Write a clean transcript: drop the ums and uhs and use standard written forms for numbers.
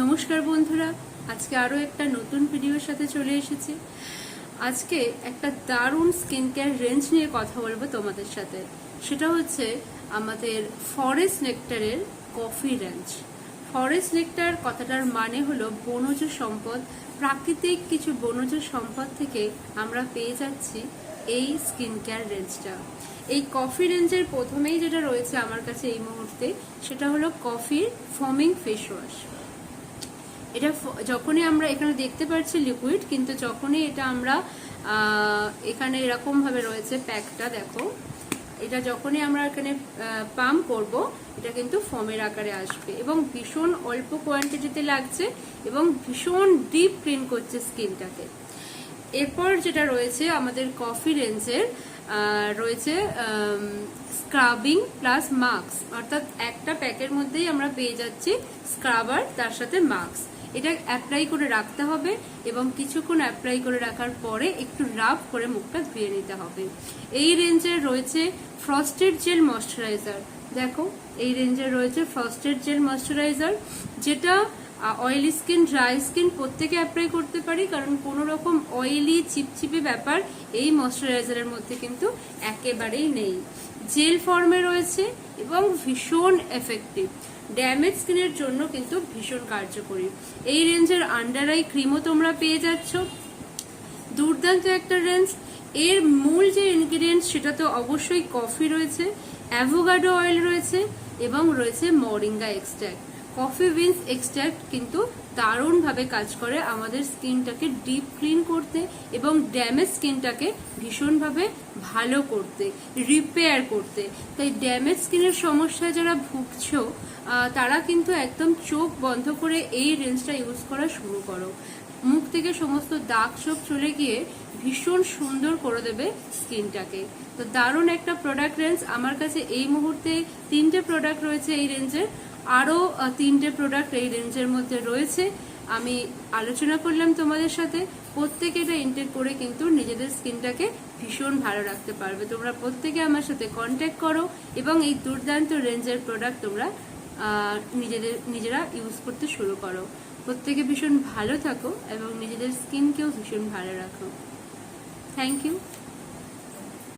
নমস্কার বন্ধুরা, আজকে আরো একটা নতুন ভিডিওর সাথে চলে এসেছি। আজকে একটা দারুণ স্কিন কেয়ার রেঞ্জ নিয়ে কথা বলবো তোমাদের সাথে। সেটা হচ্ছে আমাদের ফরেস্ট নেক্টারের কফি রেঞ্জ। ফরেস্ট নেক্টার কথাটার মানে হলো বনজ সম্পদ। প্রাকৃতিক কিছু বনজ সম্পদ থেকে আমরা পেয়ে যাচ্ছি এই স্কিন কেয়ার রেঞ্জটা। এই কফি রেঞ্জের প্রথমেই যেটা রয়েছে আমার কাছে এই মুহূর্তে, সেটা হলো কফির ফোমিং ফেস ওয়াশ। এটা যখনই আমরা এখানে দেখতে পাচ্ছি লিকুইড, কিন্তু যখনই এটা আমরা এখানে এরকম ভাবে রয়েছে প্যাকটা, দেখো এটা যখনই আমরা এখানে পাম্প করব এটা কিন্তু ফোমের আকারে আসবে এবং ভীষণ অল্প কোয়ান্টিটিতে লাগছে এবং ভীষণ ডিপ ক্লিন করছে স্কিনটাকে। এরপর যেটা রয়েছে আমাদের কফি রেঞ্জের রয়েছে স্ক্রাবিং প্লাস মাস্ক, অর্থাৎ একটা প্যাকের মধ্যেই আমরা পেয়ে যাচ্ছি স্ক্রাবার তার সাথে মাস্ক। এটা অ্যাপ্লাই করে রাখতে হবে এবং কিছুক্ষণ অ্যাপ্লাই করে রাখার পরে একটু রাব করে মুখটা ধুয়ে নিতে হবে। এই রেঞ্জের রয়েছে ফ্রস্টেড জেল ময়শ্চারাইজার। দেখো এই রেঞ্জের রয়েছে ফ্রস্টেড জেল ময়শ্চারাইজার, যেটা অয়েলি স্কিন, ড্রাই স্কিন প্রত্যেকে অ্যাপ্লাই করতে পারি, কারণ কোনো রকম অয়েলি চিপচিপে ব্যাপার এই ময়শ্চারাইজারের মধ্যে কিন্তু একেবারেই নেই। জেল ফর্মে রয়েছে এবং ভীষণ এফেক্টিভ, ড্যামেজ স্কিনের জন্য কিন্তু ভীষণ কার্যকরী। এই রেঞ্জের আন্ডার আই ক্রিমও তোমরা পেয়ে যাচ্ছ। দুর্দান্ত একটা রেঞ্জ। এর মূল যে ইনগ্রিডিয়েন্টস সেটা তো অবশ্যই কফি রয়েছে, অ্যাভোকাডো অয়েল রয়েছে এবং রয়েছে moringa extract. Coffee beans extract কিন্তু দারুণভাবে কাজ করে আমাদের স্কিনটাকে ডিপ ক্লিন করতে এবং ড্যামেজ স্কিনটাকে ভীষণভাবে ভালো করতে, রিপেয়ার করতে। তাই ড্যামেজ স্কিনের সমস্যায় যারা ভুগছো তারা কিন্তু একদম চোখ বন্ধ করে এই রেঞ্জটা ইউজ করা শুরু করো। মুখ থেকে সমস্ত দাগ ছোপ চলে গিয়ে ভীষণ সুন্দর করে দেবে স্কিনটাকে। তো দারুণ একটা প্রোডাক্ট রেঞ্জ। আমার কাছে এই মুহূর্তে 3টে প্রোডাক্ট রয়েছে এই রেঞ্জের, আরো 3টে প্রোডাক্ট এই রেঞ্জের মধ্যে রয়েছে। আমি আলোচনা করলাম তোমাদের সাথে। প্রত্যেকে এটা ইনটেক করে কিন্তু নিজেদের স্কিনটাকে ভীষণ ভালো রাখতে পারবে। তোমরা প্রত্যেকে আমার সাথে কন্ট্যাক্ট করো এবং এই দুর্দান্ত রেঞ্জের প্রোডাক্ট তোমরা নিজেরা ইউজ করতে শুরু করো। প্রত্যেকে ভীষণ ভালো থাকো এবং নিজেদের স্কিনকেও ভীষণ ভালো রাখো। Thank you.